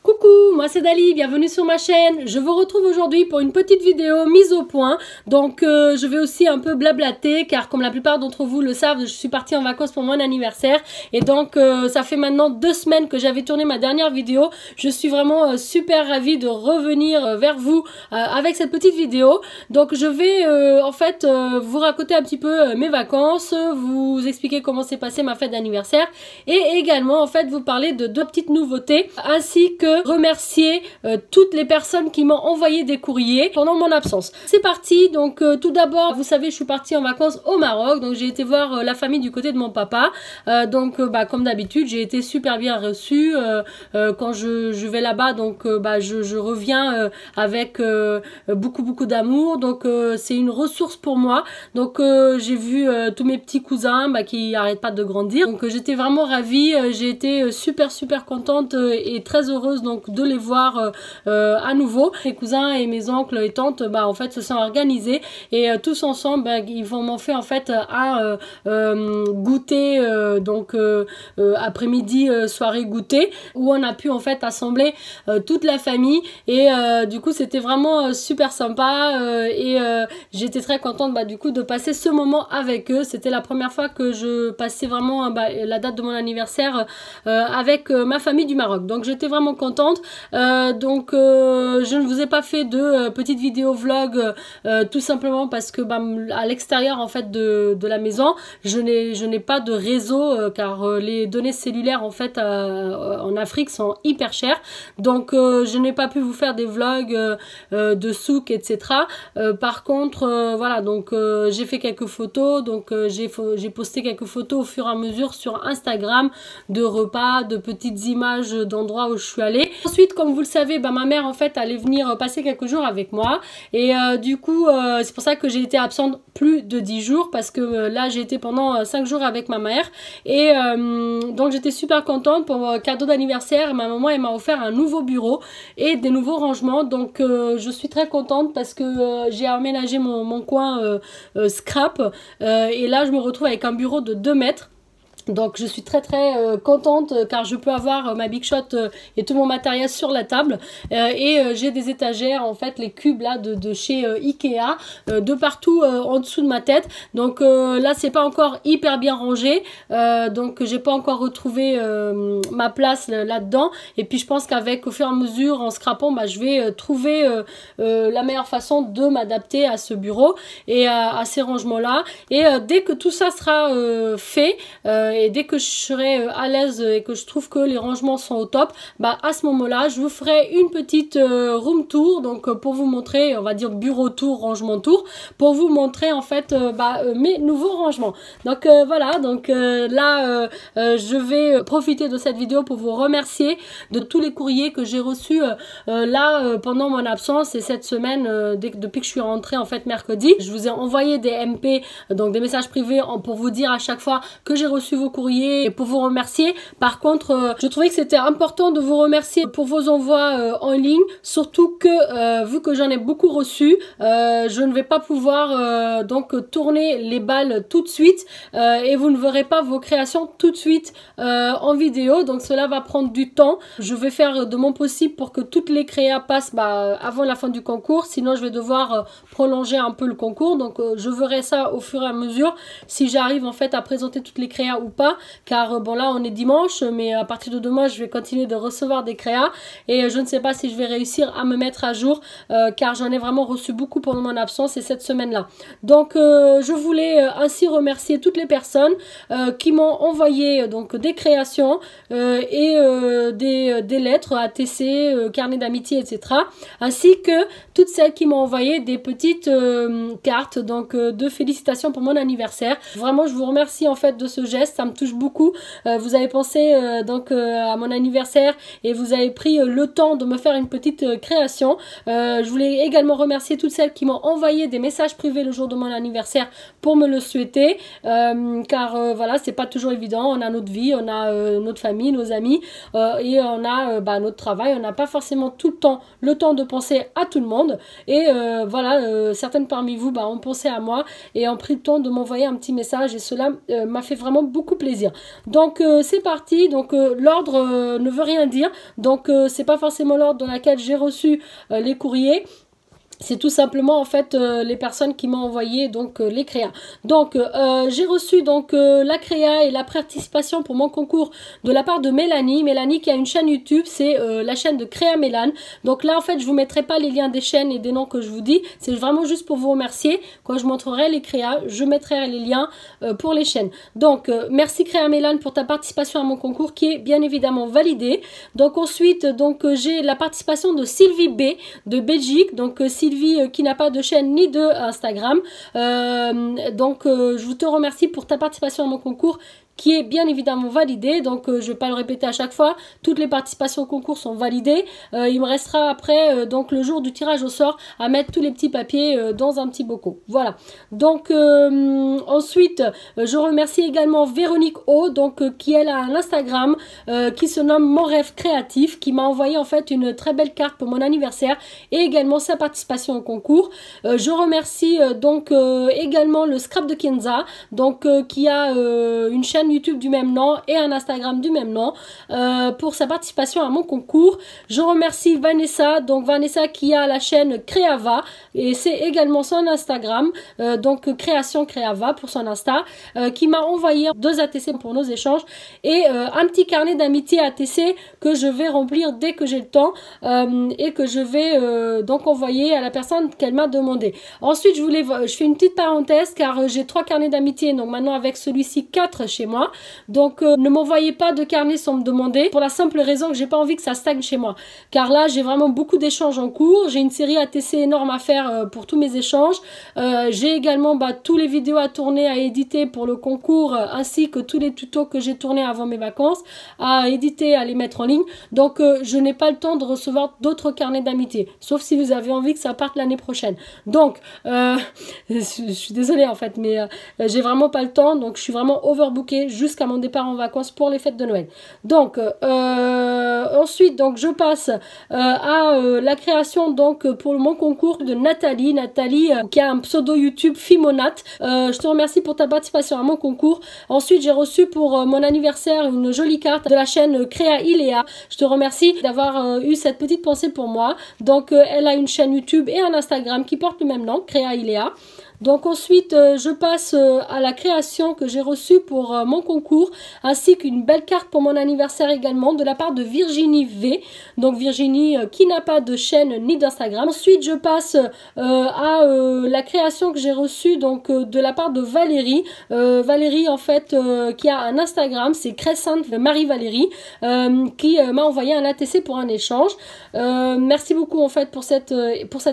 Coucou, moi c'est Dali, bienvenue sur ma chaîne. Je vous retrouve aujourd'hui pour une petite vidéo mise au point. Donc je vais aussi un peu blablater car comme la plupart d'entre vous le savent, je suis partie en vacances pour mon anniversaire. Et donc ça fait maintenant 2 semaines que j'avais tourné ma dernière vidéo. Je suis vraiment super ravie de revenir vers vous avec cette petite vidéo. Donc je vais en fait vous raconter un petit peu mes vacances, vous expliquer comment s'est passée ma fête d'anniversaire et également en fait vous parler de 2 petites nouveautés ainsi que remercier toutes les personnes qui m'ont envoyé des courriers pendant mon absence. C'est parti, donc tout d'abord, vous savez, je suis partie en vacances au Maroc, donc j'ai été voir la famille du côté de mon papa. Comme d'habitude, j'ai été super bien reçue. Quand je vais là-bas, donc je reviens avec beaucoup d'amour, donc c'est une ressource pour moi. Donc j'ai vu tous mes petits cousins qui n'arrêtent pas de grandir, donc j'étais vraiment ravie. J'ai été super contente et très heureuse donc de les voir à nouveau. Mes cousins et mes oncles et tantes en fait se sont organisés et tous ensemble ils m'ont fait en fait un goûter après-midi soirée goûter où on a pu en fait assembler toute la famille et du coup c'était vraiment super sympa et j'étais très contente du coup de passer ce moment avec eux. C'était la première fois que je passais vraiment la date de mon anniversaire avec ma famille du Maroc, donc j'étais vraiment contente. Je ne vous ai pas fait de petite vidéo vlog tout simplement parce que à l'extérieur en fait de la maison je n'ai pas de réseau car les données cellulaires en fait en Afrique sont hyper chères, donc je n'ai pas pu vous faire des vlogs de souk etc. Par contre voilà, donc j'ai fait quelques photos, donc j'ai posté quelques photos au fur et à mesure sur Instagram de repas, de petites images d'endroits où je suis allée. Ensuite, comme vous le savez, ma mère en fait allait venir passer quelques jours avec moi et du coup c'est pour ça que j'ai été absente plus de 10 jours parce que là j'ai été pendant 5 jours avec ma mère et donc j'étais super contente pour cadeau d'anniversaire. Ma maman elle m'a offert un nouveau bureau et des nouveaux rangements, donc je suis très contente parce que j'ai aménagé mon coin scrap et là je me retrouve avec un bureau de 2 mètres. Donc je suis très contente car je peux avoir ma Big Shot et tout mon matériel sur la table et j'ai des étagères en fait, les cubes là de chez Ikea de partout en dessous de ma tête. Donc là c'est pas encore hyper bien rangé, donc j'ai pas encore retrouvé ma place là-dedans, et puis je pense qu'avec au fur et à mesure en scrapant je vais trouver la meilleure façon de m'adapter à ce bureau et à ces rangements là, et dès que tout ça sera fait et dès que je serai à l'aise et que je trouve que les rangements sont au top, à ce moment là je vous ferai une petite room tour, donc pour vous montrer, on va dire bureau tour, rangement tour, pour vous montrer en fait mes nouveaux rangements. Donc voilà, donc là je vais profiter de cette vidéo pour vous remercier de tous les courriers que j'ai reçus pendant mon absence et cette semaine depuis que je suis rentrée en fait mercredi. Je vous ai envoyé des MP, donc des messages privés pour vous dire à chaque fois que j'ai reçu vos courriers et pour vous remercier. Par contre je trouvais que c'était important de vous remercier pour vos envois en ligne, surtout que vu que j'en ai beaucoup reçu, je ne vais pas pouvoir donc tourner les balles tout de suite et vous ne verrez pas vos créations tout de suite en vidéo, donc cela va prendre du temps. Je vais faire de mon possible pour que toutes les créas passent avant la fin du concours, sinon je vais devoir prolonger un peu le concours, donc je verrai ça au fur et à mesure si j'arrive en fait à présenter toutes les créas ou pas, car là on est dimanche, mais à partir de demain je vais continuer de recevoir des créas et je ne sais pas si je vais réussir à me mettre à jour car j'en ai vraiment reçu beaucoup pendant mon absence et cette semaine là. Donc je voulais ainsi remercier toutes les personnes qui m'ont envoyé donc des créations et des lettres ATC, carnet d'amitié etc, ainsi que toutes celles qui m'ont envoyé des petites cartes donc de félicitations pour mon anniversaire. Vraiment je vous remercie en fait de ce geste, ça me touche beaucoup. Vous avez pensé à mon anniversaire et vous avez pris le temps de me faire une petite création. Je voulais également remercier toutes celles qui m'ont envoyé des messages privés le jour de mon anniversaire pour me le souhaiter, car voilà, c'est pas toujours évident, on a notre vie, on a notre famille, nos amis et on a notre travail, on n'a pas forcément tout le temps de penser à tout le monde et voilà, certaines parmi vous ont pensé à moi et ont pris le temps de m'envoyer un petit message et cela m'a fait vraiment beaucoup beaucoup plaisir. Donc c'est parti, donc l'ordre ne veut rien dire, donc c'est pas forcément l'ordre dans lequel j'ai reçu les courriers. C'est tout simplement en fait les personnes qui m'ont envoyé donc les créas. Donc j'ai reçu donc la créa et la participation pour mon concours de la part de Mélanie. Mélanie qui a une chaîne YouTube, c'est la chaîne de Créa Mélane. Donc là en fait je vous mettrai pas les liens des chaînes et des noms que je vous dis. C'est vraiment juste pour vous remercier. Quand je montrerai les créas, je mettrai les liens pour les chaînes. Donc merci Créa Mélane pour ta participation à mon concours qui est bien évidemment validé. Donc ensuite donc j'ai la participation de Sylvie B de Belgique. Donc Sylvie qui n'a pas de chaîne ni de Instagram. Donc je te remercie pour ta participation à mon concours qui est bien évidemment validé, donc je ne vais pas le répéter à chaque fois, toutes les participations au concours sont validées, il me restera après donc le jour du tirage au sort à mettre tous les petits papiers dans un petit bocal. Voilà, donc ensuite je remercie également Véronique O, donc qui elle a un Instagram qui se nomme Mon Rêve Créatif, qui m'a envoyé en fait une très belle carte pour mon anniversaire et également sa participation au concours. Je remercie donc également le Scrap de Kenza, donc qui a une chaîne YouTube du même nom et un Instagram du même nom pour sa participation à mon concours. Je remercie Vanessa, donc Vanessa qui a la chaîne Créava et c'est également son Instagram, donc Création Créava pour son Insta, qui m'a envoyé 2 ATC pour nos échanges et un petit carnet d'amitié ATC que je vais remplir dès que j'ai le temps et que je vais donc envoyer à la personne qu'elle m'a demandé. Ensuite je fais une petite parenthèse car j'ai 3 carnets d'amitié, donc maintenant avec celui-ci 4 chez moi. Donc ne m'envoyez pas de carnet sans me demander, pour la simple raison que j'ai pas envie que ça stagne chez moi, car là j'ai vraiment beaucoup d'échanges en cours, j'ai une série ATC énorme à faire pour tous mes échanges, j'ai également tous les vidéos à tourner, à éditer pour le concours, ainsi que tous les tutos que j'ai tournés avant mes vacances à éditer, à les mettre en ligne. Donc je n'ai pas le temps de recevoir d'autres carnets d'amitié, sauf si vous avez envie que ça parte l'année prochaine. Donc je suis désolée en fait, mais j'ai vraiment pas le temps, donc je suis vraiment overbookée jusqu'à mon départ en vacances pour les fêtes de Noël. Donc ensuite donc je passe à la création donc pour mon concours de Nathalie qui a un pseudo YouTube Fimonat. Je te remercie pour ta participation à mon concours. Ensuite j'ai reçu pour mon anniversaire une jolie carte de la chaîne Créa Iléa. Je te remercie d'avoir eu cette petite pensée pour moi. Donc elle a une chaîne YouTube et un Instagram qui porte le même nom, Créa Iléa. Donc ensuite je passe à la création que j'ai reçue pour mon concours, ainsi qu'une belle carte pour mon anniversaire également de la part de Virginie V, donc Virginie qui n'a pas de chaîne ni d'Instagram. Ensuite je passe à la création que j'ai reçue donc de la part de Valérie, Valérie en fait qui a un Instagram, c'est Crescente Marie Valérie, qui m'a envoyé un ATC pour un échange. Merci beaucoup en fait pour cet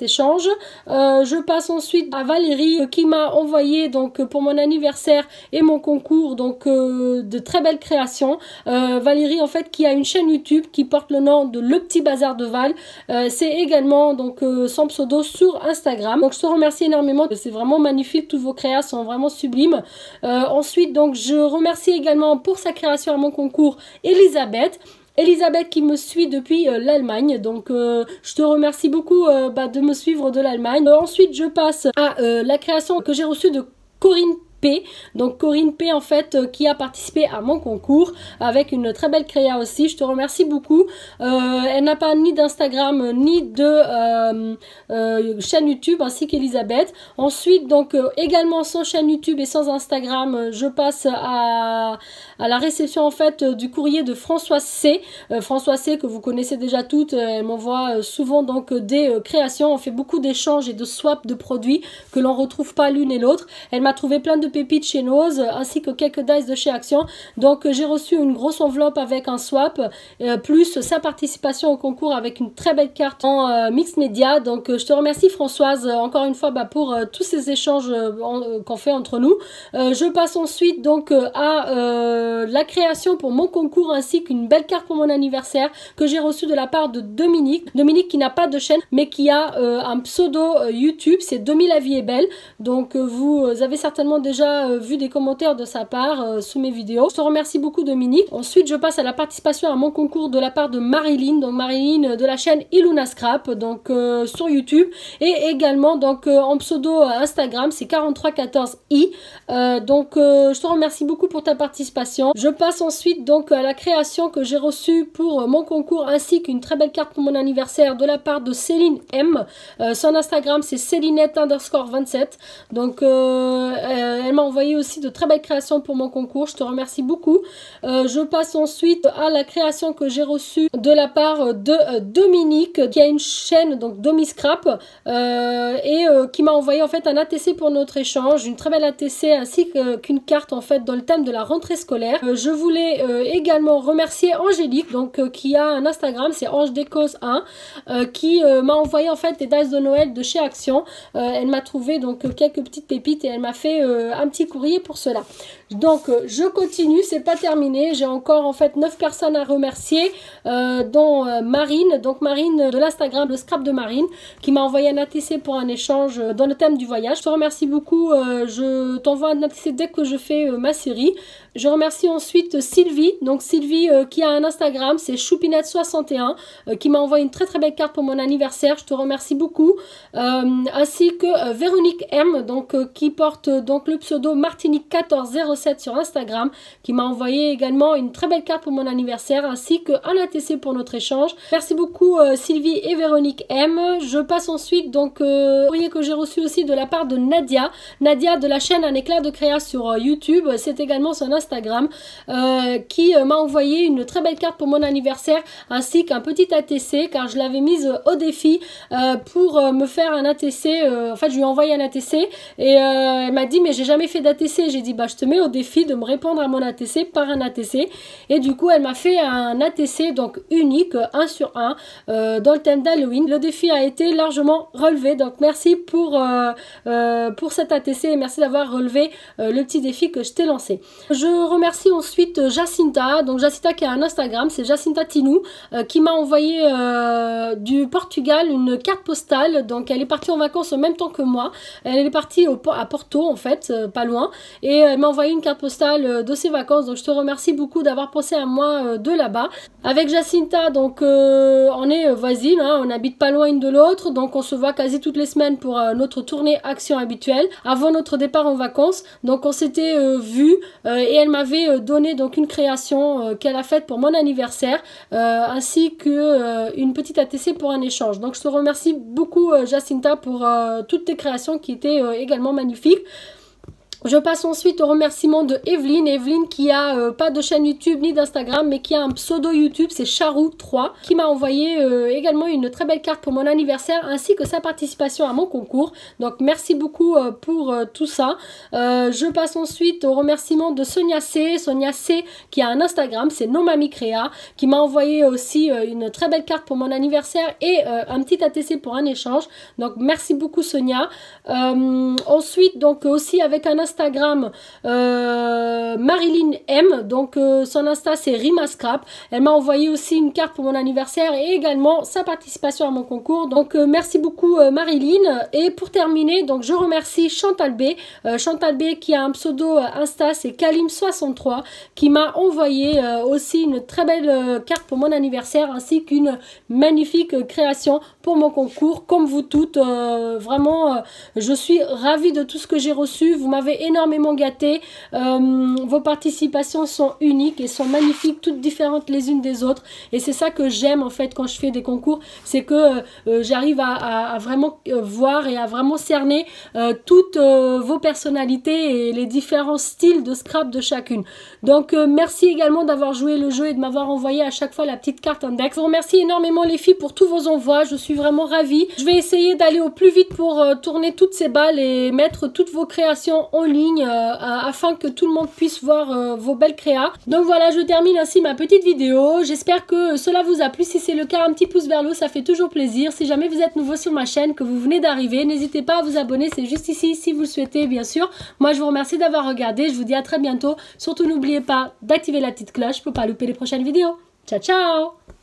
échange. Je passe ensuite à Valérie qui m'a envoyé donc pour mon anniversaire et mon concours donc de très belles créations. Valérie en fait qui a une chaîne YouTube qui porte le nom de Le Petit Bazar de Val. C'est également donc son pseudo sur Instagram. Donc je te remercie énormément, c'est vraiment magnifique, tous vos créas sont vraiment sublimes. Ensuite donc je remercie également pour sa création à mon concours Elisabeth. Elisabeth qui me suit depuis l'Allemagne, donc je te remercie beaucoup de me suivre de l'Allemagne. Ensuite je passe à la création que j'ai reçue de Corinne P. Donc Corinne P en fait qui a participé à mon concours avec une très belle créa aussi. Je te remercie beaucoup. Elle n'a pas ni d'Instagram ni de chaîne YouTube ainsi qu'Elisabeth. Ensuite donc également sans chaîne YouTube et sans Instagram, je passe à la réception en fait du courrier de Françoise C. Françoise C que vous connaissez déjà toutes, elle m'envoie souvent donc des créations. On fait beaucoup d'échanges et de swaps de produits que l'on retrouve pas l'une et l'autre. Elle m'a trouvé plein de pépites chez Nose ainsi que quelques dice de chez Action. Donc j'ai reçu une grosse enveloppe avec un swap plus sa participation au concours avec une très belle carte en mix média. Donc je te remercie Françoise encore une fois pour tous ces échanges qu'on fait entre nous. Je passe ensuite donc à la création pour mon concours ainsi qu'une belle carte pour mon anniversaire que j'ai reçue de la part de Dominique. Dominique qui n'a pas de chaîne mais qui a un pseudo YouTube, c'est 2000 la vie est belle. Donc vous avez certainement déjà vu des commentaires de sa part sous mes vidéos. Je te remercie beaucoup Dominique. Ensuite je passe à la participation à mon concours de la part de Marilyn, donc Marilyn de la chaîne Iluna Scrap, donc sur YouTube, et également donc en pseudo Instagram, c'est 4314i. Donc je te remercie beaucoup pour ta participation. Je passe ensuite donc à la création que j'ai reçue pour mon concours ainsi qu'une très belle carte pour mon anniversaire de la part de Céline M. Son Instagram c'est Célinette_27. Donc elle m'a envoyé aussi de très belles créations pour mon concours. Je te remercie beaucoup. Je passe ensuite à la création que j'ai reçue de la part de Dominique qui a une chaîne donc Domiscrap et qui m'a envoyé en fait un ATC pour notre échange, une très belle ATC ainsi qu'une carte en fait dans le thème de la rentrée scolaire. Je voulais également remercier Angélique donc qui a un Instagram, c'est AngeDécos1 qui m'a envoyé en fait des dice de Noël de chez Action. Elle m'a trouvé donc quelques petites pépites et elle m'a fait un petit courrier pour cela. Donc je continue, c'est pas terminé, j'ai encore en fait 9 personnes à remercier dont Marine, donc Marine de l'Instagram, le scrap de Marine qui m'a envoyé un ATC pour un échange dans le thème du voyage. Je te remercie beaucoup, je t'envoie un ATC dès que je fais ma série. Je remercie ensuite Sylvie, donc Sylvie qui a un Instagram, c'est Choupinette61 qui m'a envoyé une très très belle carte pour mon anniversaire, je te remercie beaucoup. Ainsi que Véronique M, donc qui porte donc le pseudo Martinique1407 sur Instagram, qui m'a envoyé également une très belle carte pour mon anniversaire, ainsi qu'un ATC pour notre échange. Merci beaucoup Sylvie et Véronique M. Je passe ensuite donc courrier que j'ai reçu aussi de la part de Nadia, Nadia de la chaîne Un éclat de créa sur YouTube, c'est également son Instagram, qui m'a envoyé une très belle carte pour mon anniversaire, ainsi qu'un petit ATC, car je l'avais mise au défi pour me faire un ATC, en fait je lui ai envoyé un ATC et elle m'a dit mais j'ai jamais fait d'ATC, j'ai dit bah je te mets au défi de me répondre à mon ATC par un ATC, et du coup elle m'a fait un ATC donc unique 1 sur 1 dans le thème d'Halloween. Le défi a été largement relevé, donc merci pour cet ATC et merci d'avoir relevé le petit défi que je t'ai lancé. Je remercie ensuite Jacinta, donc Jacinta qui a un Instagram, c'est Jacinta Tinou, qui m'a envoyé du Portugal une carte postale. Donc elle est partie en vacances en même temps que moi, elle est partie à Porto en fait, pas loin, et elle m'a envoyé une carte postale de ses vacances, donc je te remercie beaucoup d'avoir pensé à moi de là-bas. Avec Jacinta donc on est voisines, hein, on habite pas loin une de l'autre, donc on se voit quasi toutes les semaines pour notre tournée action habituelle avant notre départ en vacances. Donc on s'était vu et elle m'avait donné donc une création qu'elle a faite pour mon anniversaire, ainsi que une petite ATC pour un échange. Donc je te remercie beaucoup Jacinta pour toutes tes créations qui étaient également magnifiques. Je passe ensuite au remerciement de Evelyne. Evelyne qui a pas de chaîne YouTube ni d'Instagram, mais qui a un pseudo YouTube, c'est Charou3, qui m'a envoyé également une très belle carte pour mon anniversaire, ainsi que sa participation à mon concours. Donc merci beaucoup pour tout ça. Je passe ensuite au remerciement de Sonia C. Sonia C qui a un Instagram, c'est NoMamiCrea, qui m'a envoyé aussi une très belle carte pour mon anniversaire et un petit ATC pour un échange. Donc merci beaucoup Sonia. Ensuite donc aussi avec un Instagram Marilyn M, donc son Insta c'est Rimascrap. Elle m'a envoyé aussi une carte pour mon anniversaire et également sa participation à mon concours. Donc merci beaucoup Marilyn. Et pour terminer, donc je remercie Chantal B. Chantal B qui a un pseudo Insta, c'est Kalim63, qui m'a envoyé aussi une très belle carte pour mon anniversaire, ainsi qu'une magnifique création pour mon concours. Comme vous toutes, vraiment je suis ravie de tout ce que j'ai reçu. Vous m'avez énormément gâté, vos participations sont uniques et sont magnifiques, toutes différentes les unes des autres, et c'est ça que j'aime en fait quand je fais des concours, c'est que j'arrive à vraiment voir et à vraiment cerner toutes vos personnalités et les différents styles de scrap de chacune. Donc merci également d'avoir joué le jeu et de m'avoir envoyé à chaque fois la petite carte index. Je vous remercie énormément les filles pour tous vos envois, je suis vraiment ravie. Je vais essayer d'aller au plus vite pour tourner toutes ces balles et mettre toutes vos créations en ligne afin que tout le monde puisse voir vos belles créas. Donc voilà, je termine ainsi ma petite vidéo. J'espère que cela vous a plu. Si c'est le cas, un petit pouce vers le haut, ça fait toujours plaisir. Si jamais vous êtes nouveau sur ma chaîne, que vous venez d'arriver, n'hésitez pas à vous abonner. C'est juste ici si vous le souhaitez, bien sûr. Moi, je vous remercie d'avoir regardé. Je vous dis à très bientôt. Surtout, n'oubliez pas d'activer la petite cloche pour ne pas louper les prochaines vidéos. Ciao, ciao!